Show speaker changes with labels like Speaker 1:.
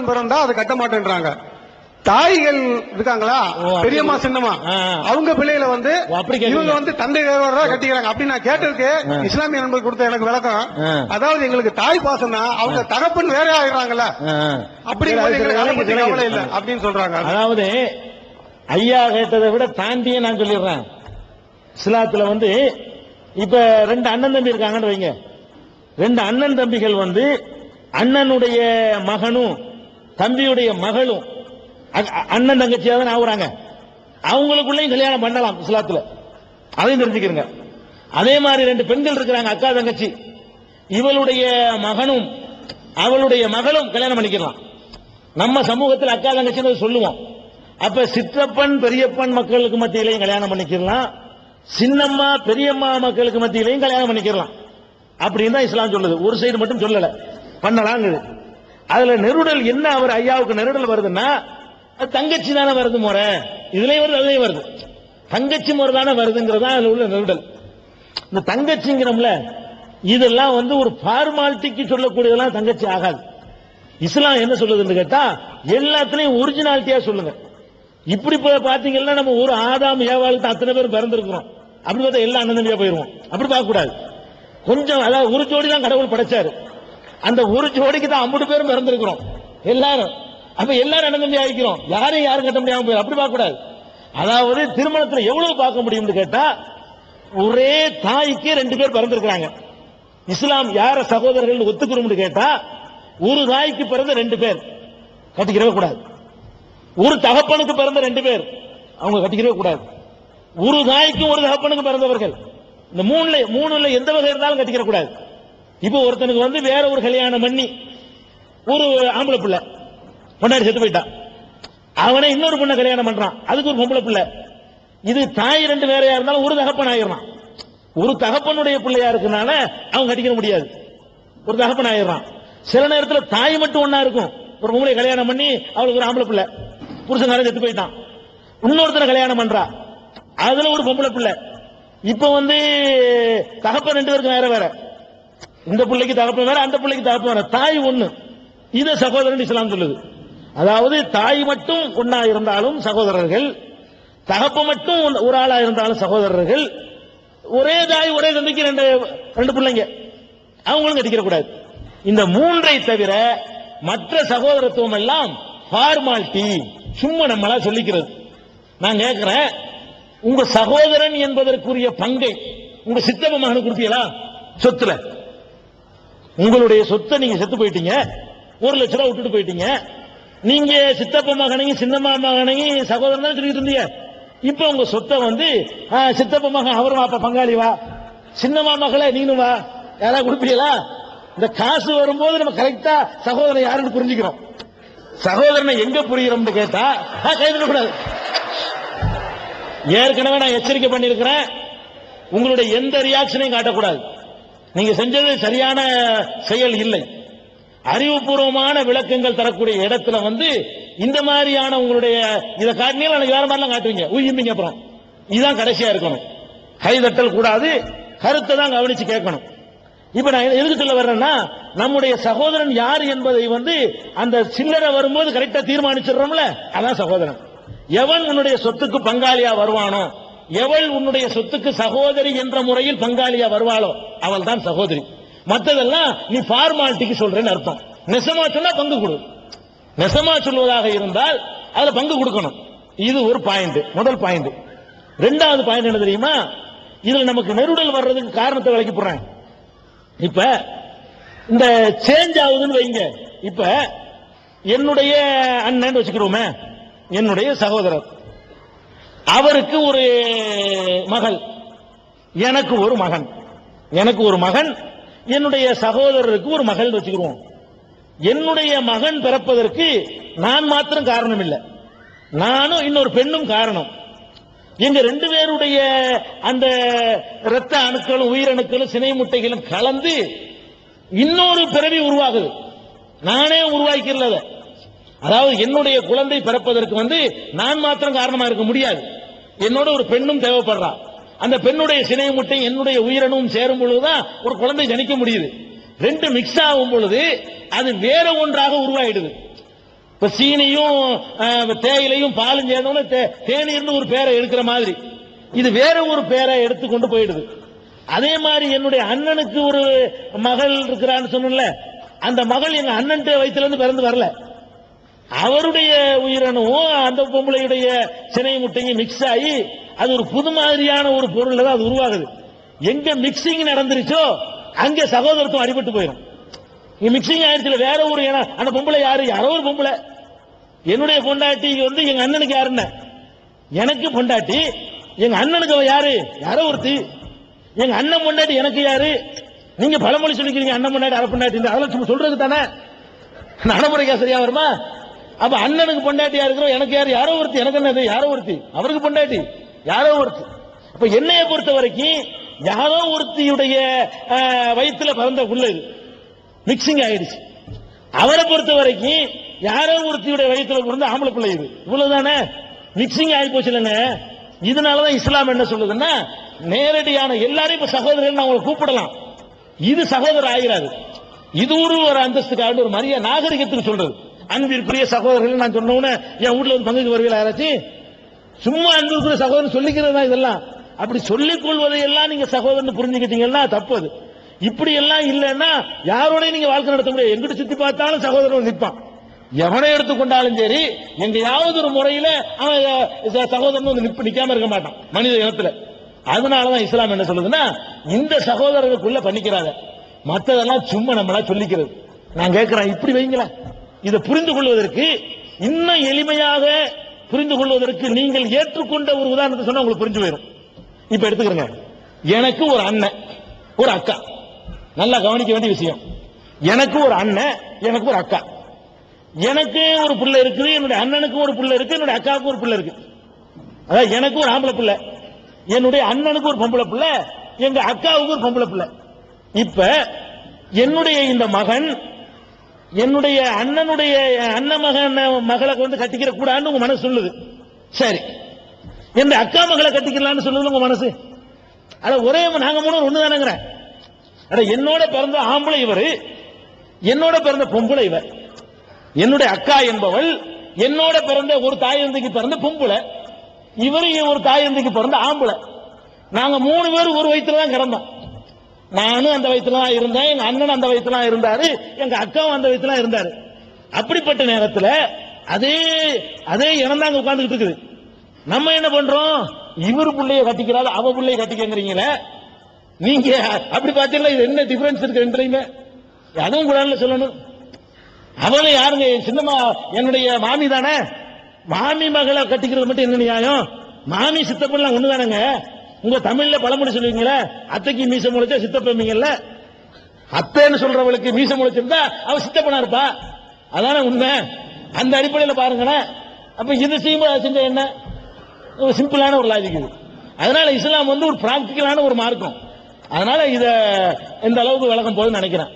Speaker 1: மகன் பிறந்தா அதை கட்ட மாட்டேன்றாங்க. தாய்கள் இருக்காங்களா, பெரியம்மா சின்னம்மா, அவங்க பிள்ளைகளை வந்து இவங்க வந்து தந்தை வேறவரா கட்டிக்கிறாங்க. அப்படி நான் கேட்டிருக்கு இஸ்லாமிய நண்பர்கள் கொடுத்த எனக்கு விளக்கம். அதாவது எங்களுக்கு தாய் பாசம் தான், அவங்க தகப்பன் வேற ஆகிறாங்கல்ல, அப்படிங்கிறது எங்களுக்கு அதை பத்தி கவலை இல்லை அப்படின்னு சொல்றாங்க.
Speaker 2: அதாவது ஐயா கேட்டதை விட தாண்டியே நான் சொல்லிடுறேன். இஸ்லாத்துல வந்து இப்ப 2 அண்ணன் தம்பி இருக்காங்கன்னு வைங்க. 2 அண்ணன் தம்பிகள் வந்து அண்ணனுடைய மகனும் தம்பியுடைய மகளும் அண்ணன் தங்கச்சியா தான் ஆகுறாங்க. அவங்களுக்குள்ளேயும் கல்யாணம் பண்ணலாம் இஸ்லாத்துல, அதையும் தெரிஞ்சுக்கிறங்க. அதே மாதிரி 2 பெண்கள் இருக்கிறாங்க, அக்கா தங்கச்சி, இவளுடைய மகனும் அவளுடைய மகளும் கல்யாணம் பண்ணிக்கலாம். நம்ம சமூகத்தில் அக்கா தங்கச்சின்னு சொல்லுவோம். அப்ப சிற்றப்பன் பெரியப்பன் மக்களுக்கு மத்தியிலையும் கல்யாணம் பண்ணிக்கலாம், சின்னம்மா பெரியம்மா மக்களுக்கு மத்தியிலையும் கல்யாணம் பண்ணிக்கலாம். அப்படின்னு தான் இஸ்லாம் சொல்லுது. ஒரு சைடு மட்டும் சொல்லல, பண்ணலாங்குது. அதுல நெருடல் என்ன, அவர் ஐயாவுக்கு நெருடல் வருதுன்னா தங்கச்சி தானே வருது முறை, இதுலயும் வருது அதுலயும் வருது, தங்கச்சி முறை தானே வருதுங்கிறதா அதுல உள்ள நெருடல். இந்த தங்கச்சிங்கிறோம்ல, இதெல்லாம் வந்து ஒரு ஃபார்மாலிட்டிக்கு சொல்லக்கூடியதெல்லாம் தங்கச்சி ஆகாது. இஸ்லாம் என்ன சொல்லுதுன்னு கேட்டா எல்லாத்துலயும் ஒரிஜினாலிட்டியா சொல்லுங்க. இப்படி பாத்தீங்கன்னா நம்ம ஒரு ஆதாம் ஏவாளுக்கு அத்தனை பேர் பிறந்திருக்கிறோம், அப்படி பார்த்தா எல்லா அண்ணன் தம்பியா போயிருவோம். அப்படி பார்க்க கூடாது. கொஞ்சம், அதாவது ஒரு ஜோடி தான் கடவுள் படைச்சாரு, அந்த ஒரு ஜோடிக்கு தான் 50 பேரும் பிறந்திருக்கிறோம் எல்லாரும். அப்ப எல்லாரும் அண்ணன் தம்பி ஆகிக்கிறோம், யாரும் கட்ட முடியாம போயிடும். அப்படி பார்க்க கூடாது. அதாவது திருமணத்துல எவ்வளவு பார்க்க முடியும்னு கேட்டா ஒரே தாய்க்கு 2 பேர் பிறந்திருக்கிறாங்க. இஸ்லாம் யார சகோதரர்கள் ஒத்துக்கிறோம்னு கேட்டா ஒரு தாய்க்கு பிறந்த 2 பேர் கட்டிக்கிறவே கூடாது. ஒரு தகப்பனுக்கு பிறந்த 2 பேர் அவங்க கட்டிக்கிறவே கூடாது. ஒரு தாய்க்கும் ஒரு தகப்பனுக்கு பிறந்தவர்கள், இந்த மூணுல எந்த வகை இருந்தாலும் கட்டிக்கிற கூடாது. இப்ப ஒருத்தனுக்கு வந்து வேற ஒரு கல்யாணம் பண்ணி ஒரு ஆம்பளை பிள்ளை பொண்டாடி செத்து போயிட்டான், அவனை இன்னொரு பொண்ணை கல்யாணம் பண்றான், அதுக்கு ஒரு பொம்பளை பிள்ளை. இது தாய் 2 வேறையா இருந்தாலும் ஒரு தகப்பன் ஆயிடுறான். ஒரு தகப்பனுடைய பிள்ளையா இருக்கனால அவன் கட்டிக்கிற முடியாது, ஒரு தகப்பன் ஆயிடுறான். சில நேரத்தில் தாய் மட்டும் ஒன்னா இருக்கும். ஒரு பொம்பளை கல்யாணம் பண்ணி அவளுக்கு ஒரு ஆம்பளை பிள்ளை, புருஷன் செத்து போயிட்டான், இன்னொருத்தனை கல்யாணம் பண்றா, அதுல ஒரு பொம்பளை பிள்ளை. இப்ப வந்து தகப்பன் 2 பேருக்கு வேற வேற, இந்த பிள்ளைக்கு தகப்பன் வேற, அந்த பிள்ளைக்கு தகப்பன் வேற, தாய் ஒண்ணு. இத சகோதரன் இஸ்லாம் சொல்லுது. அதாவது தாய் மட்டும் ஒன்னா இருந்தாலும் சகோதரர்கள், தகப்ப மட்டும் ஒரு ஆளா இருந்தாலும் சகோதரர்கள், ஒரே தாய் ஒரே தந்தைக்கு 2 பிள்ளைங்க, அவங்களும் கட்டிக்கிற கூடாது. இந்த 3ஐ தவிர மற்ற சகோதரத்துவம் எல்லாம் ஃபார்மாலிட்டி, சும்மா நம்மளா சொல்லிக்கிறது. நான் கேட்கிறேன், உங்க சகோதரன் என்பதற்குரிய பங்கை உங்க சித்தப்ப மகனுக்கு கொடுத்தீங்களா? சொத்துல உங்களுடைய சொத்தை நீங்க செத்து போயிட்டீங்க, 1 லட்சம் ரூபாய் விட்டுட்டு போயிட்டீங்க. நீங்க சித்தப்ப மகனையும் சின்னம்மா மகனையும் சகோதரன் தான் சொல்லிட்டு இருந்தீங்க. இப்ப உங்க சொத்தை வந்து சித்தப்ப மகன் அவரும் அப்ப பங்காளி வா, சின்னம்மா மகளே நீனு வா, யாராவது கொடுப்பீங்களா? இந்த காசு வரும்போது நம்ம கரெக்டா சகோதரன் யாருன்னு புரிஞ்சுக்கிறோம். சகோதரனை எங்க புரிகிறோம் கேட்டா கைவிடக்கூடாது. ஏற்கனவே நான் எச்சரிக்கை பண்ணிருக்கிறேன், உங்களுடைய எந்த ரியாக்ஷனையும் காட்டக்கூடாது. நீங்க செஞ்சது சரியான செயல் இல்லை. அறிவுபூர்வமான விளக்கங்கள் தரக்கூடிய இடத்துல வந்து இந்த மாதிரியான உங்களுடைய இதை காட்டினீங்க, எனக்கு வேற மாதிரிலாம் காட்டுவீங்க, உயிர்ப்பீங்க. அப்புறம் இதுதான் கடைசியா இருக்கணும். கைதட்டல் கூடாது, கருத்தை தான் கவனிச்சு கேட்கணும். இப்ப நான் எதுக்கு சொல்ல வர்றேன்னா, நம்முடைய சகோதரன் யார் என்பதை வந்து அந்த சில்லறை வரும்போது கரெக்டா தீர்மானிச்சிடறோம்ல, அதான் சகோதரன். எவன் உன்னுடைய சொத்துக்கு பங்காளியா வருவானோ, எவள் உன்னுடைய சொத்துக்கு சகோதரி என்ற முறையில் பங்காளியா வருவாளோ அவள் தான் சகோதரி. மற்றதெல்லாம் நீ ஃபார்மாலிட்டிக்கு சொல்றேன்னு அர்த்தம். நெசமா சொன்னா பங்கு கொடு, நெசமா சொல்வதாக இருந்தால் அதுல பங்கு கொடுக்கணும். இது ஒரு பாயிண்ட், முதல் பாயிண்ட். 2வது பாயிண்ட் என்ன தெரியுமா? இதுல நமக்கு நெருடல் வர்றதுக்கு காரணத்தை விளக்கி போறேன். இப்ப இந்த சேஞ்ச் ஆகுதுன்னு வைங்க. இப்ப என்னுடைய அண்ணன் வச்சுக்கிறோமே, என்னுடைய சகோதரர், அவருக்கு ஒரு மகள், எனக்கு ஒரு மகன், எனக்கு ஒரு மகன், என்னுடைய சகோதரருக்கு ஒரு மகள் வச்சுக்கிறோம். என்னுடைய மகன் பிறப்பதற்கு நான் மாத்திரம் காரணம் இல்லை, நானும் இன்னொரு பெண்ணும் காரணம். எங்க 2 பேருடைய அந்த இரத்த அணுக்களும் உயிரணுக்களும் சினை முட்டைகளும் கலந்து இன்னொரு பிறவி உருவாகுது. நானே உருவாக்கிறத. அதாவது என்னுடைய குழந்தை பிறப்பதற்கு வந்து நான் மாத்திரம் காரணமா இருக்க முடியாது, என்னோட ஒரு பெண்ணும் தேவைப்படுறா. அந்த பெண்ணுடைய சினை முட்டை என்னுடைய உயிரணும் சேரும் பொழுதுதான் ஒரு குழந்தை ஜனிக்க முடியுது. 2 மிக்ஸ் ஆகும் பொழுது அது வேற ஒன்றாக உருவாயிடுது. இப்ப சீனியும் தேயிலையும் பாலும் சேர்ந்தோம்னா தேநீர்னு ஒரு பேரை எடுக்கிற மாதிரி இது வேற ஒரு பேரை எடுத்துக்கொண்டு போயிடுது. அதே மாதிரி என்னுடைய அண்ணனுக்கு ஒரு மகள் இருக்கிறான்னு சொன்னல, அந்த மகள் எங்க அண்ணன் வயிற்றுல இருந்து பிறந்து வரல. அவருடைய உயிரணுவும் அந்த பொம்பளையுடைய சினை முட்டையும் மிக்ஸ் ஆகி அது ஒரு புது மாதிரியான ஒரு பொருள் தான் அது உருவாகுது. எங்க மிக்சிங் நடந்துருச்சோ அங்க சகோதரத்துவம் அடிபட்டு போயிடும். மிக்சிங் ஆயிடுச்சுல வேற ஒரு, அந்த பொம்பளை யாரோ ஒரு பொம்பளை. என்னுடைய பொண்டாட்டி வந்து எங்க அண்ணனுக்கு யாருன்னு, எனக்கு பொண்டாட்டி, எங்க அண்ணனுக்கு அவ யாரோ ஒருத்தி. எங்க அண்ணன் பொண்டாட்டி எனக்கு யாரு? நீங்க பழமொழி சொல்லிக்கிறீங்க அண்ணன் பொண்டாட்டி அரை பொண்டாட்டி, அதெல்லாம் சும்மா சொல்றது தானே, நடைமுறைக்கா சரியா வருமா? அப்ப அண்ணனுக்கு பொண்டாட்டி இருக்கிறோம், எனக்கு யாரோ ஒருத்தி, எனக்கு என்னது யாரோ ஒருத்தி, அவருக்கு பொண்டாட்டி யாரோ ஒருத்தி. அப்ப என்னைய பொறுத்த வரைக்கும் யாரோ ஒருத்தியுடைய வயிற்றுல பிறந்த புள்ள இது மிக்சிங் ஆயிடுச்சு. அவரை பொறுத்த வரைக்கும் யாரோ ஒருத்தியுடைய வயிற்றுல பிறந்த ஆம்பளை பிள்ளை இது, இவ்வளவுதானே, மிக்சிங் ஆகி போச்சு இல்லைங்க. இதனாலதான் இஸ்லாம் என்ன சொல்லுதுன்னா, நேரடியான எல்லாரையும் இப்ப சகோதரன் அவங்களை கூப்பிடலாம், இது சகோதரர் ஆகிறாது. இது ஒரு அந்தஸ்துக்காக ஒரு மரியாதை நாகரிகத்துக்கு சொல்றது. அன்பிற்குரிய சகோதரர்கள் நான் சொன்ன என் வீட்டுல வந்து பங்குக்கு வருவீங்களா யாராச்சும்? சும்மா அன்பிற்குரிய சகோதரன் சொல்லிக்கிறது தான் இதெல்லாம். அப்படி சொல்லிக் கொள்வதையெல்லாம் நீங்க சகோதரன் புரிஞ்சுக்கிட்டீங்கன்னா தப்பு. இப்படி எல்லாம் இல்லைன்னா யாரோட நீங்க வாழ்க்கை நடத்த முடியாது. எங்கிட்ட சுத்தி பார்த்தாலும் சகோதரன் நிற்பான். எவனை எடுத்துக்கொண்டாலும் சரி, எங்கேயாவது ஒரு முறையில அவன் சகோதரன் வந்து நிக்காம இருக்க மாட்டான் மனித இனத்துல. அதனாலதான் இஸ்லாம் என்ன சொல்லுதுன்னா, இந்த சகோதரர்களுக்குள்ள பண்ணிக்கிறாங்க, மற்றதெல்லாம் சும்மா நம்மளா சொல்லிக்கிறது. நான் கேட்கிறேன், இப்படி வைங்களேன், இதை புரிந்து கொள்வதற்கு இன்னும் எளிமையாக புரிந்து கொள்வதற்கு நீங்கள் ஏற்றுக்கொண்ட ஒரு உதாரணத்தை சொன்னா உங்களுக்கு புரிஞ்சு போயிடும். இப்ப எடுத்துக்கிறேங்க, எனக்கு ஒரு அண்ணன் ஒரு அக்கா, நல்லா கவனிக்க வேண்டிய விஷயம். எனக்கு ஒரு அண்ணன், எனக்கு ஒரு அக்கா. எனக்கு ஒரு பிள்ளை இருக்குது, என்னுடைய அண்ணனுக்கு ஒரு பிள்ளை இருக்கு, என்னுடைய அக்காவுக்கு ஒரு பிள்ளை இருக்கு. அதாவது எனக்கு ஒரு ஆம்பளை பிள்ளை, என்னுடைய அண்ணனுக்கு ஒரு பொம்பளை பிள்ளை, எங்க அக்காவுக்கு ஒரு பொம்பளை பிள்ளை. இப்ப என்னுடைய இந்த மகன் என்னுடைய அண்ணனுடைய அண்ணன் மகளை வந்து கட்டிக்கிற கூடாதுன்னு உங்க மனசு சொல்லுது. சரி, என் அக்கா மகளை கட்டிக்கலாம்னு சொல்லுது உங்க மனசு. அட ஒரே நாங்க மூணு ஒண்ணுதானங்கிற. அட என்னோட பிறந்த ஆம்பளை இவரு, என்னோட பிறந்த பொம்பளை இவர். என்னுடைய அக்கா என்பவள் என்னோட பிறந்த ஒரு தாயந்தைக்கு பிறந்த பொம்பளை, இவரு ஒரு தாயந்தைக்கு பிறந்த ஆம்பளை. நாங்க மூணு பேரும் ஒரு வயிற்றுல தான் கிடந்தோம். நானும் அந்த வயிற்றுல தான் இருந்தேன், எங்க அண்ணன் அந்த வயிற்றுல இருந்தாரு, எங்க அக்காவும் அந்த வயிற்றுல இருந்தாரு. அப்படிப்பட்ட நேரத்தில் அதே இனம் தாங்க உட்கார்ந்துட்டு இருக்குது. நம்ம என்ன பண்றோம், இவரு பிள்ளைய கட்டிக்கிறாரு, அவ பிள்ளைய கட்டிக்கிறீங்களே, நீங்க அப்படி பார்த்தீங்களா? இது என்ன டிஃபரன்ஸ் இருக்கு ரெண்டுலையுமே? அதுவும் கூட சொல்லணும். அவளை யாருங்க, சின்னம்மா என்னுடைய மாமி தானே, மாமி மகளை கட்டிக்கிறது மட்டும் என்ன நியாயம்? மாமி சித்தப்பெல்லாம் ஒண்ணுதானங்க. உங்க தமிழ்ல பழமொழி சொல்லுவீங்களே, அத்தைக்கு மீச முளைச்சா சித்தப்பீங்கல்ல, அத்தைன்னு சொல்றவளுக்கு மீச முளைச்சிருந்தா அவ சித்தப்பனா இருப்பா, அதான உண்மை. அந்த அடிப்படையில் பாருங்களேன். அப்ப இது செஞ்ச என்ன சிம்பிளான ஒரு லாஜிக் இது. அதனால இஸ்லாம் வந்து ஒரு பிராக்டிக்கலான ஒரு மார்க்கம். அதனால இத எந்த அளவுக்கு விளக்கம் போகுதுன்னு நினைக்கிறேன்.